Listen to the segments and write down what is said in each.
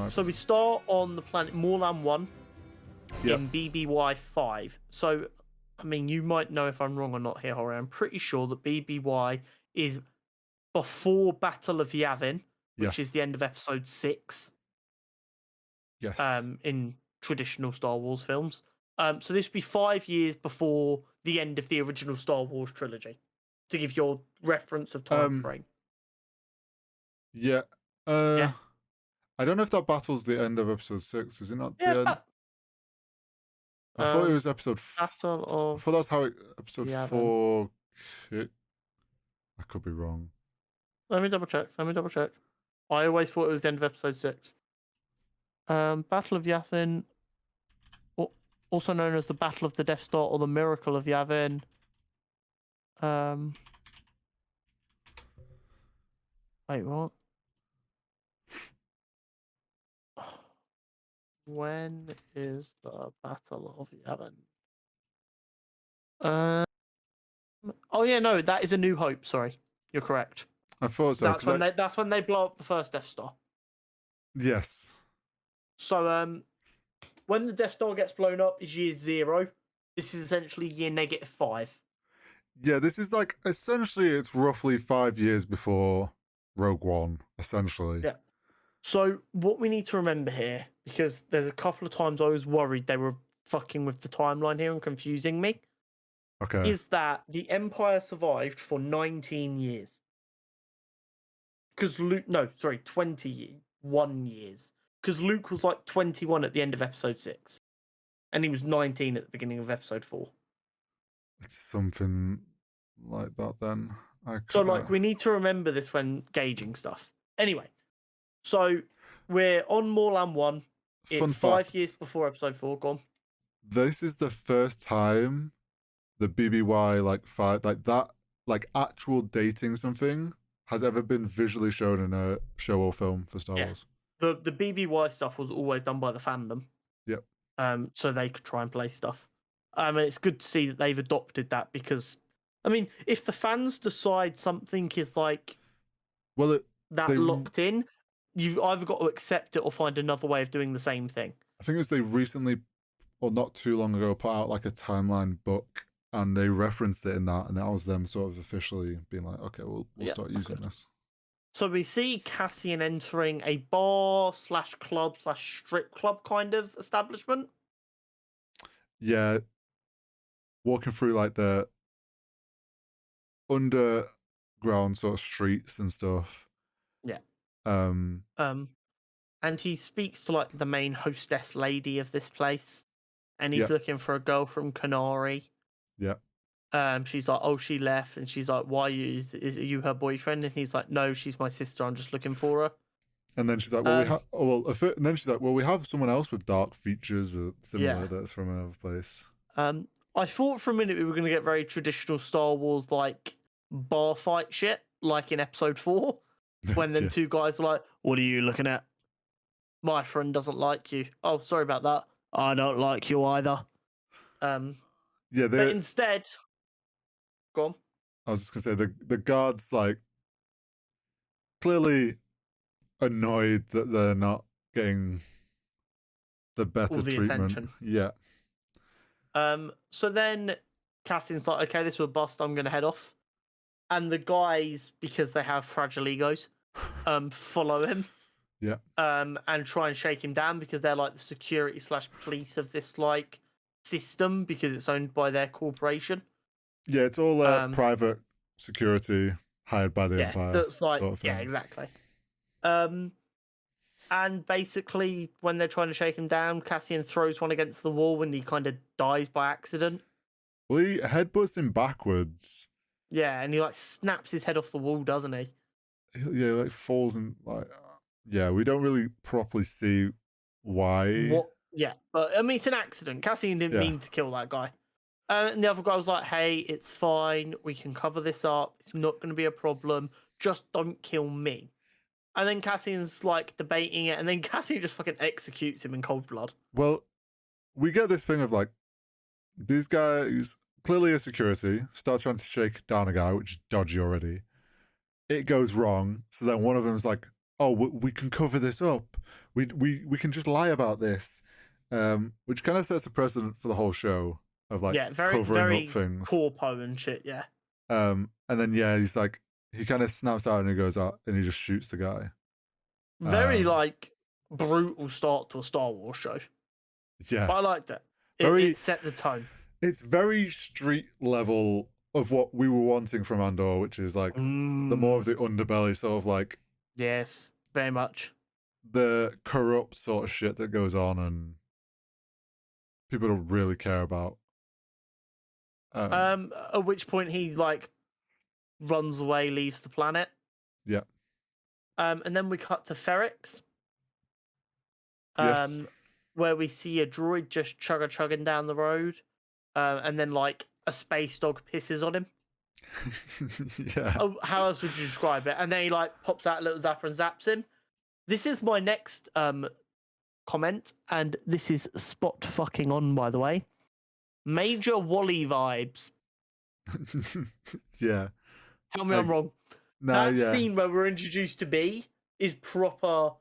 So we start on the planet Morlan 1 Yep. in BBY 5. So, I mean, you might know if I'm wrong or not here, Jorge. I'm pretty sure that BBY is before Battle of Yavin, which is the end of episode 6. Yes. In traditional Star Wars films. So this would be 5 years before the end of the original Star Wars trilogy, to give your reference of time frame. Yeah. Yeah. I don't know if that battle's the end of episode 6. Is it not Yeah, the end? I thought it was episode... Battle of... I thought that's how episode Yavin. 4... I could be wrong. Let me double check. I always thought it was the end of episode 6. Battle of Yavin, also known as the Battle of the Death Star or the Miracle of Yavin. Wait, what? When is the Battle of Yavin? Oh yeah, no, that is A New Hope. Sorry, you're correct. I thought so. That's when they blow up the first Death Star. Yes. So when the Death Star gets blown up is year 0. This is essentially year -5. Yeah, this is like essentially it's roughly 5 years before Rogue One. Essentially. Yeah. So what we need to remember here, because there's a couple of times I was worried they were fucking with the timeline here and confusing me. Okay. Is that the Empire survived for 19 years. Because 21 years. Because Luke was like 21 at the end of episode 6. And he was 19 at the beginning of episode 4. It's something like that then. So we need to remember this when gauging stuff. Anyway, so we're on Morlan 1. It's 5 years before episode 4. Gone. This is the first time the BBY actual dating something has ever been visually shown in a show or film for Star Wars. The BBY stuff was always done by the fandom. Yep. So they could try and play stuff. And it's good to see that they've adopted that because, I mean, if the fans decide something is like locked in, you've either got to accept it or find another way of doing the same thing. I think it was they recently, or not too long ago, put out like a timeline book and they referenced it in that, and that was them sort of officially being like, okay, we'll start using this. So we see Cassian entering a bar / club / strip club kind of establishment. Yeah. Walking through like the underground sort of streets and stuff. Yeah. And he speaks to like the main hostess lady of this place. And he's looking for a girl from Canary. Yeah. She's like, oh, she left, and she's like, why is you her boyfriend? And he's like, no, she's my sister. I'm just looking for her. And then she's like, well, and then she's like, well, we have someone else with dark features similar that's from another place. I thought for a minute we were going to get very traditional Star Wars like bar fight shit, like in episode 4, when then two guys were like, what are you looking at? My friend doesn't like you. Oh, sorry about that. I don't like you either. But instead, go on. I was just gonna say the guards like clearly annoyed that they're not getting the better treatment. Attention. Yeah. So then Cassian's like, okay, this was a bust. I'm gonna head off. And the guys, because they have fragile egos, follow him. Yeah. And try and shake him down because they're like the security / police of this like system because it's owned by their corporation. Yeah, it's all private security hired by the Empire. That's like, sort of thing. Yeah, exactly. And basically, when they're trying to shake him down, Cassian throws one against the wall and he kind of dies by accident. Well, he headbutts him backwards. Yeah, and he like snaps his head off the wall, doesn't he? Yeah, like falls and like. Yeah, we don't really properly see why. What? Yeah, but I mean, it's an accident. Cassian didn't mean to kill that guy. And the other guy was like, hey, it's fine. We can cover this up. It's not going to be a problem. Just don't kill me. And then Cassian's like debating it. And then Cassian just fucking executes him in cold blood. Well, we get this thing of like, these guys, clearly a security, start trying to shake down a guy, which is dodgy already. It goes wrong. So then one of them's like, oh, we can cover this up. we can just lie about this, which kind of sets a precedent for the whole show of like very covering very up things. corpo and shit. Yeah. And then he's like, he kind of snaps out and he goes out and he just shoots the guy. Very like brutal start to a Star Wars show. Yeah, but I liked it. It set the tone. It's very street level of what we were wanting from Andor, which is like the more of the underbelly sort of like. Yes, very much. The corrupt sort of shit that goes on and people don't really care about. At which point he like runs away, leaves the planet. Yeah. And then we cut to Ferrex. Yes. Where we see a droid just chugging down the road. And then like a space dog pisses on him. Yeah. Oh, how else would you describe it? And then he like pops out a little zapper and zaps him. This is my next comment, and this is spot fucking on, by the way. Major Wally vibes. Yeah. Tell me I'm wrong. That scene where we're introduced to B is proper,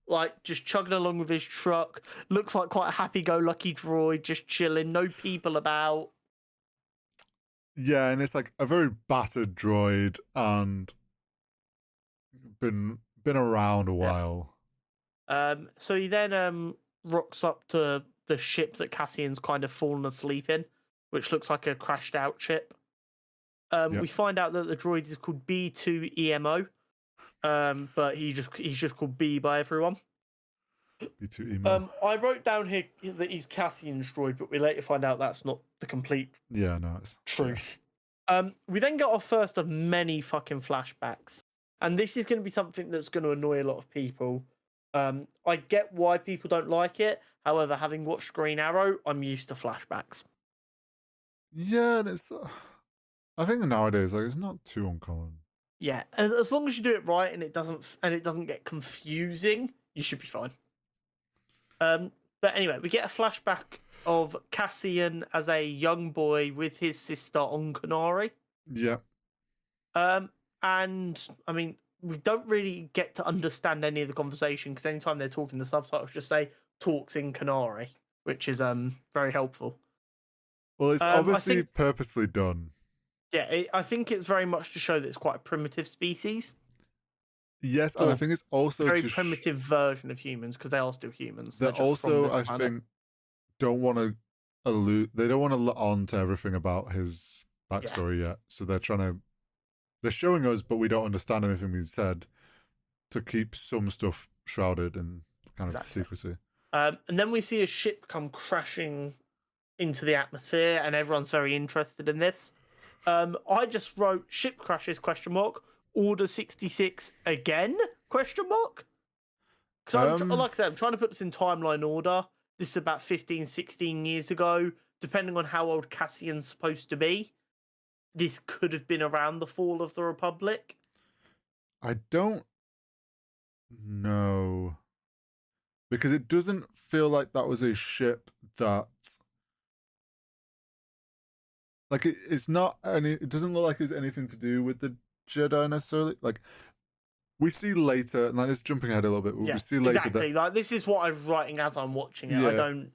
like, just chugging along with his truck. Looks like quite a happy-go-lucky droid, just chilling, no people about. Yeah, and it's like a very battered droid and been around a while. So he then rocks up to the ship that Cassian's kind of fallen asleep in, which looks like a crashed out ship. We find out that the droid is called B2EMO, but he's just called B by everyone. B2EMO. I wrote down here that he's Cassian's droid, but we later find out that's not the complete truth. Yeah. We then get our first of many fucking flashbacks, and this is going to be something that's going to annoy a lot of people. I get why people don't like it. However, having watched Green Arrow, I'm used to flashbacks. Yeah, and it's. I think nowadays, like, it's not too uncommon. Yeah, as long as you do it right and it doesn't get confusing, you should be fine. But anyway, we get a flashback of Cassian as a young boy with his sister on Kenari. Yeah. And I mean, we don't really get to understand any of the conversation because anytime they're talking, the subtitles just say "talks in Kenari," which is very helpful. Well, it's obviously purposefully done. Yeah, I think it's very much to show that it's quite a primitive species. Yes, and I think it's also a very primitive version of humans because they are still humans. They also, I think, don't want to allude. They don't want to let on to everything about his backstory yet. So they're showing us, but we don't understand anything being said, to keep some stuff shrouded in kind of secrecy. And then we see a ship come crashing into the atmosphere, and everyone's very interested in this. I just wrote ship crashes ? Order 66 again ? Because like I said, I'm trying to put this in timeline order. This is about 15, 16 years ago. Depending on how old Cassian's supposed to be, this could have been around the fall of the Republic. I don't know. Because it doesn't feel like that was a ship that... Like, it's not any... It doesn't look like it's anything to do with the Jedi necessarily. Like, we see later, and like, it's jumping ahead a little bit. We see later that... Like, this is what I'm writing as I'm watching it. I don't...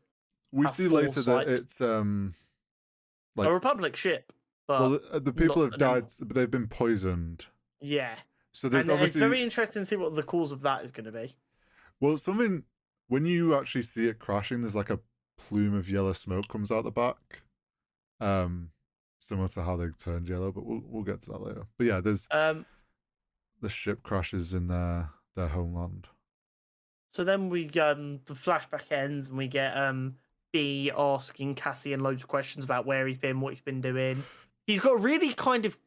We see later that it's... like a Republic ship. But well, the people have died, but they've been poisoned. Yeah. So there's obviously... It's very interesting to see what the cause of that is going to be. Well, something... When you actually see it crashing, there's like a plume of yellow smoke comes out the back. Similar to how they turned yellow, but we'll get to that later. But yeah, there's the ship crashes in their homeland. So then we the flashback ends and we get B asking Cassian loads of questions about where he's been, what he's been doing. He's got a really kind of,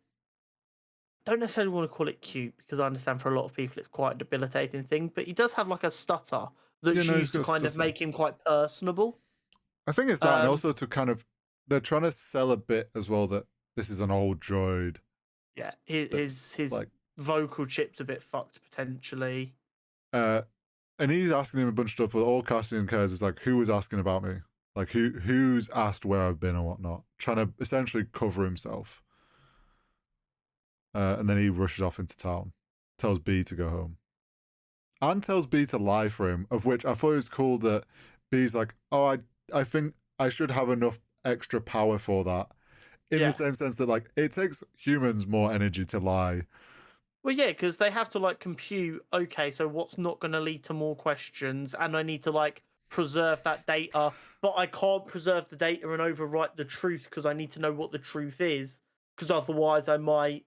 don't necessarily want to call it cute because I understand for a lot of people it's quite a debilitating thing, but he does have like a stutter that's used to kind of make him quite personable. I think it's that, and also to kind of, they're trying to sell a bit as well that this is an old droid. Yeah, his like, vocal chip's a bit fucked potentially. And he's asking him a bunch of stuff, but all Cassian cares is like, who was asking about me? Like, who's asked where I've been or whatnot? Trying to essentially cover himself. And then he rushes off into town, tells B to go home. and tells B to lie for him, of which I thought it was cool that B's like, oh, I think I should have enough extra power for that. In the same sense that, like, it takes humans more energy to lie. Well, yeah, because they have to like compute, okay, so what's not going to lead to more questions, and I need to like preserve that data, but I can't preserve the data and overwrite the truth because I need to know what the truth is, because otherwise I might,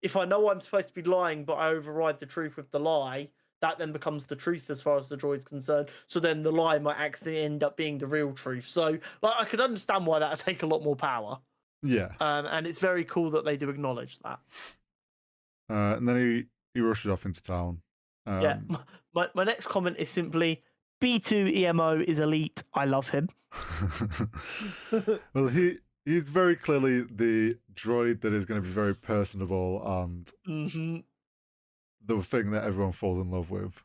if I know I'm supposed to be lying, but I override the truth with the lie, that then becomes the truth as far as the droid's concerned. So then the lie might actually end up being the real truth. So like I could understand why that would take a lot more power. Yeah. And it's very cool that they do acknowledge that. And then he rushes off into town. Yeah. My next comment is simply B2 EMO is elite. I love him. Well, he's very clearly the droid that is going to be very personable and the thing that everyone falls in love with.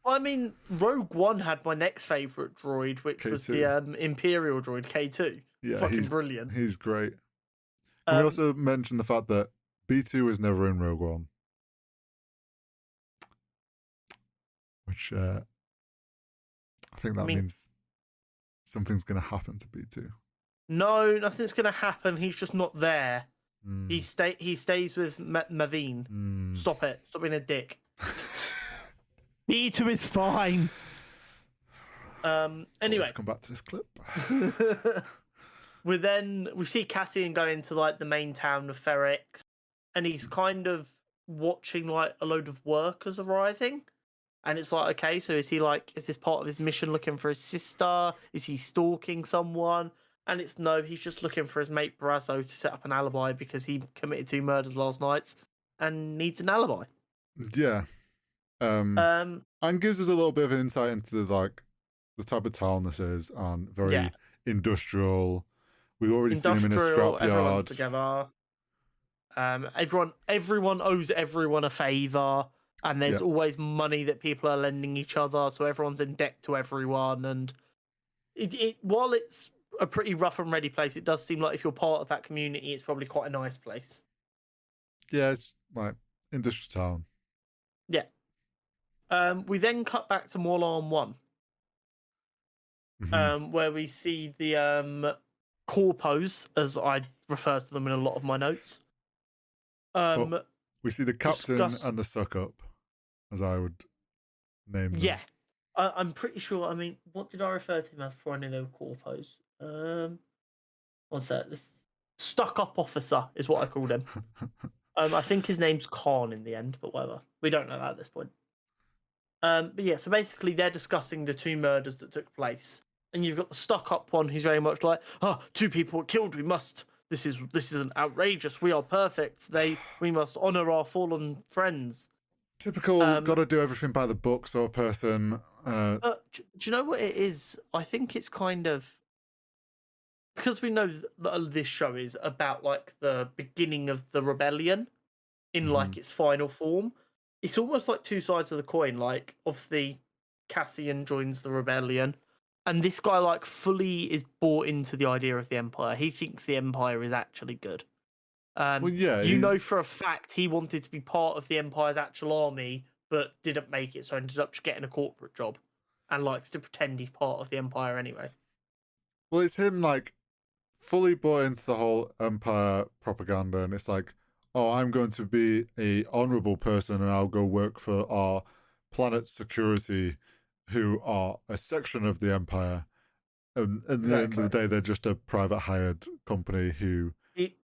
Well, I mean, Rogue One had my next favorite droid, which K2. was the Imperial droid K2. Yeah, fucking brilliant. He's great. Can we also mention the fact that B2 is never in Rogue One? Which I think that means something's going to happen to B2. No, nothing's going to happen. He's just not there. He stays with Maveen. Stop it. Stop being a dick. B2 is fine. Anyway. Let's come back to this clip. We see Cassian go into like the main town of Ferrix, and he's kind of watching like a load of workers arriving. And it's like, okay, so is this part of his mission looking for his sister? Is he stalking someone? And it's no, he's just looking for his mate Brazzo to set up an alibi because he committed 2 murders last night and needs an alibi. Yeah. And gives us a little bit of insight into the type of town this is, and very industrial. We've already seen him in a scrapyard. Everyone's together. Everyone owes everyone a favor. And there's always money that people are lending each other, so everyone's in debt to everyone. And while it's a pretty rough and ready place, it does seem like if you're part of that community, it's probably quite a nice place. Yeah, it's like industrial town. Yeah. We then cut back to Morlan 1, where we see the corpos, as I refer to them in a lot of my notes. We see the captain and the suck-up, as I would name them. Yeah. I'm pretty sure. I mean, what did I refer to him as before I knew they were corpos? What's that? The stuck-up officer is what I called him. I think his name's Khan in the end, but whatever. We don't know that at this point. But yeah, so basically they're discussing the 2 murders that took place. And you've got the stuck-up one who's very much like, 2 people were killed, we must... This isn't outrageous. We are perfect. We must honor our fallen friends. Typical, gotta do everything by the book sort of person. Do you know what it is? I think it's kind of because we know that this show is about like the beginning of the rebellion in like its final form. It's almost like 2 sides of the coin. Like obviously, Cassian joins the rebellion. And this guy, like, fully is bought into the idea of the Empire. He thinks the Empire is actually good. Well, yeah, you know for a fact he wanted to be part of the Empire's actual army, but didn't make it, so ended up just getting a corporate job and likes to pretend he's part of the Empire anyway. Well, it's him, like, fully bought into the whole Empire propaganda, and it's like, oh, I'm going to be a honourable person and I'll go work for our planet's security, who are a section of the Empire, and at the end of the day, they're just a private hired company who...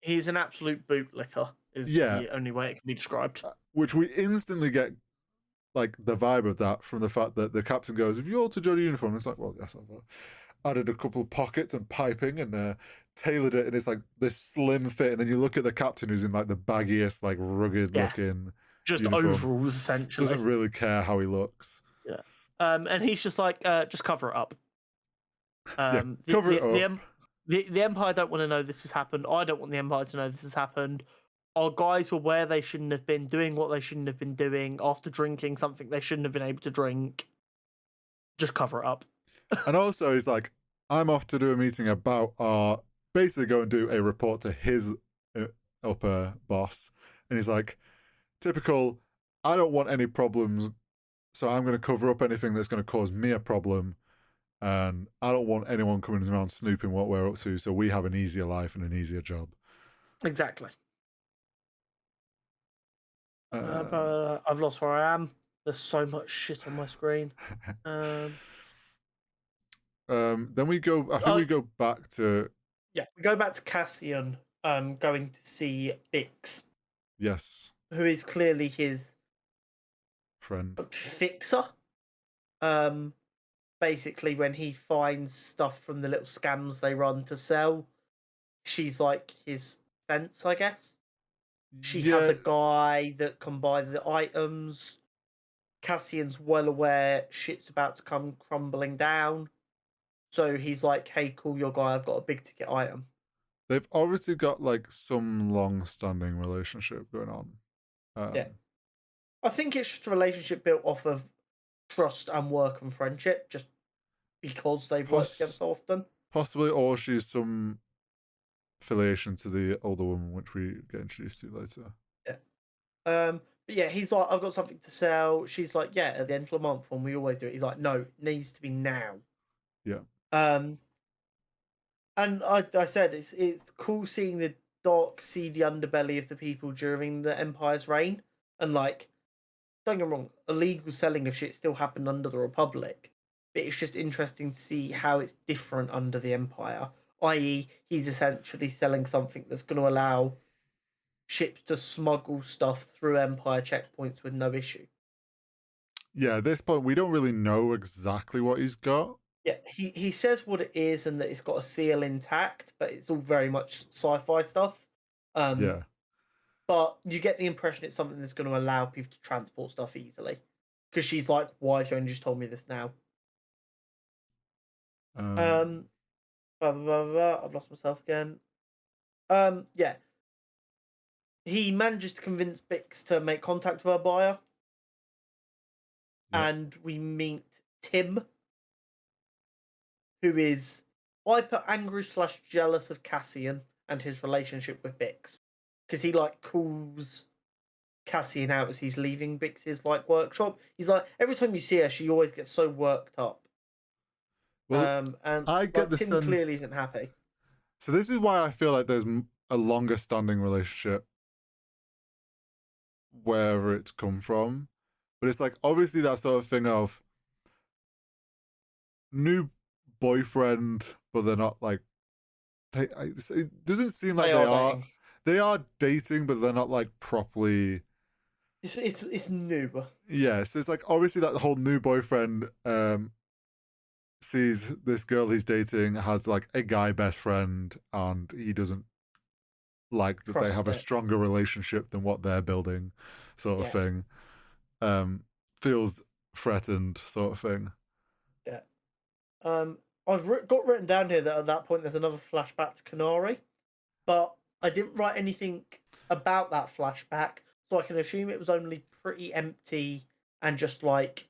He's an absolute bootlicker, is the only way it can be described. Which we instantly get, like, the vibe of that from the fact that the captain goes, "Have you altered your uniform?" It's like, well, yes, I've added a couple of pockets and piping and tailored it, and it's like this slim fit, and then you look at the captain who's in, like, the baggiest, like, rugged-looking just uniform. overalls, essentially. Doesn't really care how he looks. Yeah. And he's just like, just cover it up. Cover it up. The Empire don't want to know this has happened. I don't want the Empire to know this has happened. Our guys were where they shouldn't have been, doing what they shouldn't have been doing, after drinking something they shouldn't have been able to drink. Just cover it up. And also, he's like, I'm off to do a meeting about basically go and do a report to his upper boss. And he's like, typical, I don't want any problems, So I'm going to cover up anything that's going to cause me a problem, and I don't want anyone coming around snooping what we're up to, so we have an easier life and an easier job. Exactly. Um, But I've lost where I am. There's so much shit on my screen. then we go. I think Oh, we go back to yeah, we go back to Cassian. Going to see Bix, yes, who is clearly his friend. fixer. Um, Basically, when he finds stuff from the little scams they run to sell, she's like his fence, I guess. She has Yeah, a guy that can buy the items. Cassian's well aware shit's about to come crumbling down. So he's like, hey, call your guy, I've got a big ticket item. they've obviously got like some long-standing relationship going on. Yeah. I think it's just a relationship built off of trust and work and friendship, just because they've worked together so often. Possibly, or she's some affiliation to the older woman, which we get introduced to later. Yeah. But yeah, he's like, I've got something to sell. She's like, yeah, at the end of the month when we always do it. He's like, no, it needs to be now. Yeah. And I said it's cool seeing the dark, seedy underbelly of the people during the Empire's reign, and like, don't get me wrong, illegal selling of shit still happened under the Republic, but it's just interesting to see how it's different under the Empire. I.e., he's essentially selling something that's going to allow ships to smuggle stuff through Empire checkpoints with no issue. Yeah, at this point, we don't really know exactly what he's got. Yeah, he says what it is and that it's got a seal intact, but it's all very much sci-fi stuff. Yeah. But you get the impression it's something that's going to allow people to transport stuff easily. Because she's like, why have you only just told me this now? Blah, blah, blah, blah. I've lost myself again. Yeah. He manages to convince Bix to make contact with her buyer. Yep. And we meet Tim, who is hyper angry / jealous of Cassian and his relationship with Bix. Because he like calls Cassian out as he's leaving Bix's like workshop. He's like, every time you see her, she always gets so worked up. Well, And I get like, the Tim sense clearly isn't happy. So this is why I feel like there's a longer standing relationship wherever it's come from, but it's like obviously that sort of thing of new boyfriend, but they're not like it doesn't seem like they are dating, but they're not like properly. It's new. Yeah, so it's like obviously that the whole new boyfriend sees this girl he's dating has like a guy best friend, and he doesn't like that they have a stronger relationship than what they're building, sort of thing. Feels threatened, sort of thing. Yeah. I've got written down here that at that point there's another flashback to Canary, but I didn't write anything about that flashback, so I can assume it was only pretty empty and just like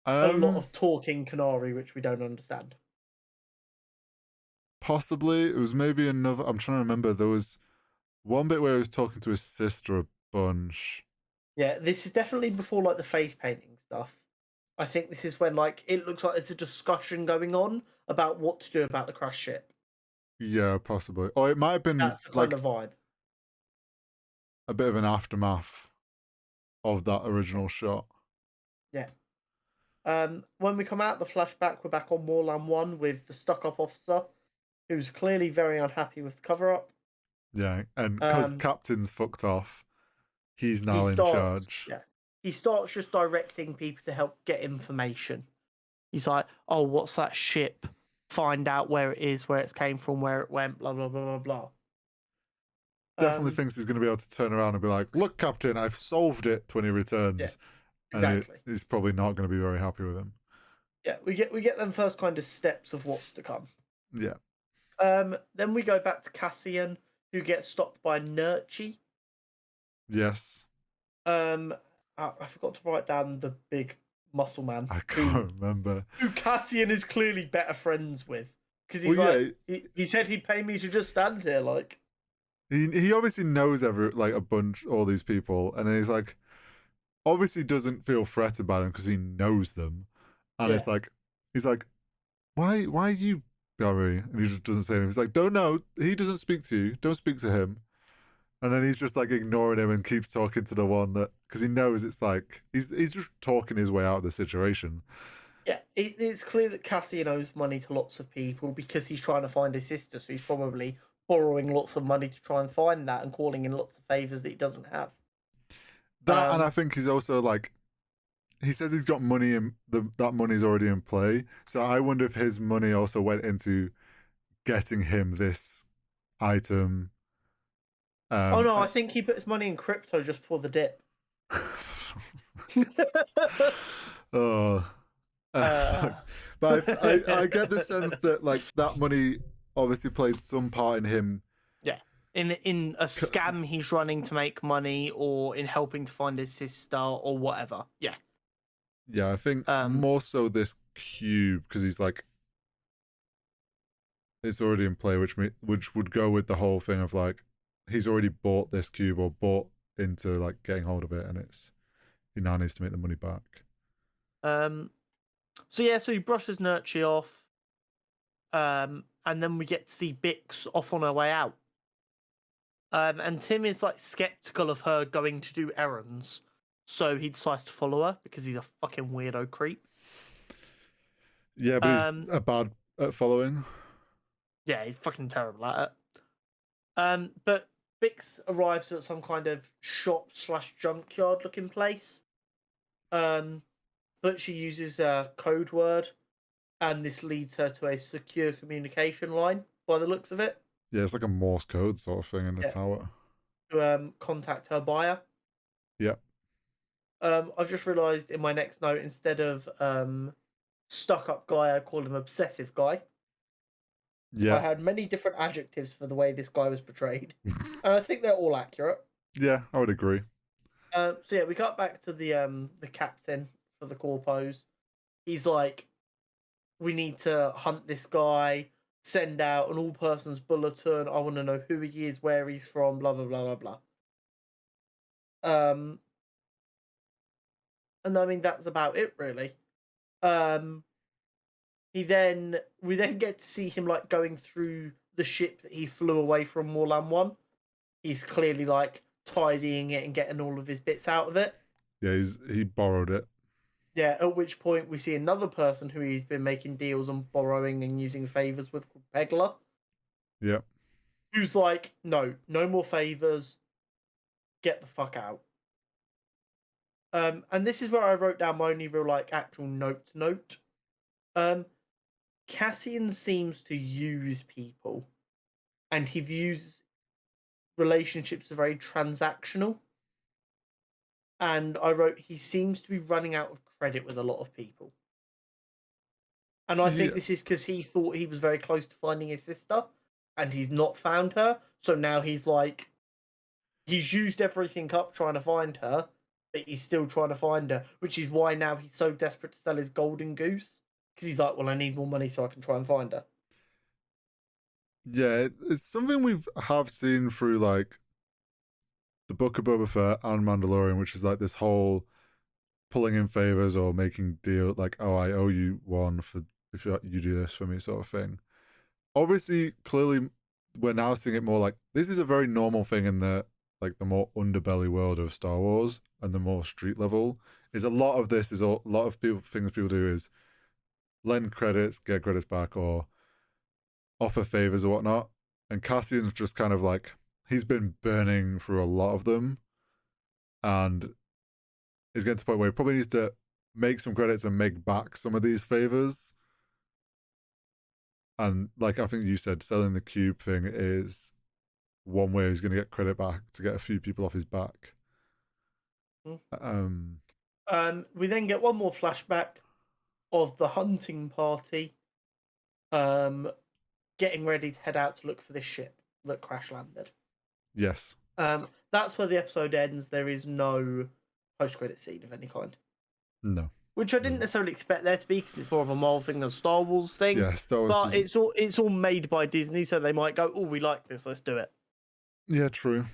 a lot of talking Canary, which we don't understand. Possibly it was maybe another. I'm trying to remember. There was one bit where he was talking to his sister a bunch. Yeah, this is definitely before like the face painting stuff. I think this is when like it looks like there's a discussion going on about what to do about the crash ship. Yeah, possibly. Or it might have been That's the kind of vibe. A bit of an aftermath of that original shot. Yeah. When we come out the flashback, we're back on Moorland 1 with the stuck-up officer, who's clearly very unhappy with the cover-up. Yeah, and because Captain's fucked off, he's now in charge. Yeah. He starts just directing people to help get information. He's like, oh, what's that ship? Find out where it is, where it came from, where it went, blah, blah, blah, blah, blah. Definitely thinks he's going to be able to turn around and be like, look, Captain, I've solved it when he returns. Yeah, exactly. And he's probably not going to be very happy with him. Yeah, we get them first kind of steps of what's to come. Yeah. Then we go back to Cassian, who gets stopped by Nurchi. Yes. I forgot to write down the big muscle man. I can't remember. Who Cassian is clearly better friends with. Because he's he said he'd pay me to just stand here, like. He obviously knows a bunch, all these people, and he's like, obviously doesn't feel threatened by them because he knows them, and Yeah. it's like he's like, why are you Gary? And he just doesn't say anything. He's like, don't know. He doesn't speak to you. Don't speak to him. And then he's just like ignoring him and keeps talking to the one that because he knows it's like he's just talking his way out of the situation. Yeah, it's clear that Cassian owes money to lots of people because he's trying to find his sister, so he's probably borrowing lots of money to try and find that and calling in lots of favors that he doesn't have. That and I think he's also like he says he's got money in that money's already in play. So I wonder if his money also went into getting him this item. Oh no, I think he put his money in crypto just before the dip. Oh. But I get the sense that like that money obviously played some part in him. Yeah, in a scam he's running to make money, or in helping to find his sister, or whatever. Yeah. Yeah, I think more so this cube because he's like it's already in play, which would go with the whole thing of like he's already bought this cube or bought into like getting hold of it, and he now needs to make the money back. So yeah, so he brushes Nurchi off, and then we get to see Bix off on her way out. And Tim is like skeptical of her going to do errands, so he decides to follow her because he's a fucking weirdo creep. Yeah, but he's bad at following. Yeah, he's fucking terrible at it. But Bix arrives at some kind of shop / junkyard looking place. But she uses a code word, and this leads her to a secure communication line by the looks of it. Yeah, it's like a Morse code sort of thing in the tower. To contact her buyer. Yep. I've just realised in my next note, instead of stuck up guy, I called him obsessive guy. Yeah. I had many different adjectives for the way this guy was portrayed, and I think they're all accurate. Yeah, I would agree. So yeah, we got back to the captain for the corpos. He's like, we need to hunt this guy, send out an all persons bulletin. I want to know who he is, where he's from, blah blah blah blah blah. And I mean that's about it really. We then get to see him like going through the ship that he flew away from Warland 1. He's clearly like tidying it and getting all of his bits out of it. Yeah, he borrowed it. Yeah, at which point we see another person who he's been making deals and borrowing and using favors with, called Pegler. Yep. Who's like, no more favors. Get the fuck out. And this is where I wrote down my only real like actual note. Cassian seems to use people, and he views relationships as very transactional. And I wrote, he seems to be running out of credit with a lot of people. And I think this is because he thought he was very close to finding his sister, and he's not found her. So now he's like, he's used everything up trying to find her, but he's still trying to find her, which is why now he's so desperate to sell his golden goose. Because he's like, well, I need more money so I can try and find her. Yeah, it's something we have seen through like the Book of Boba Fett and Mandalorian, which is like this whole pulling in favors or making deal like, oh, I owe you one for if you do this for me, sort of thing. Obviously, clearly, we're now seeing it more like this is a very normal thing in the like the more underbelly world of Star Wars and the more street level. Is a lot of this is a lot of things people do is lend credits, get credits back, or offer favors or whatnot. And Cassian's just kind of like he's been burning through a lot of them, and is getting to the point where he probably needs to make some credits and make back some of these favors. And like I think you said, selling the cube thing is one way he's going to get credit back to get a few people off his back. We then get one more flashback of the hunting party getting ready to head out to look for this ship that crash landed. Yes. That's where the episode ends. There is no post-credit scene of any kind. No. Which I didn't necessarily expect there to be, because it's more of a Marvel thing than a Star Wars thing. Yeah, Star Wars. But it's all made by Disney, so they might go, "Oh, we like this, let's do it." Yeah, true.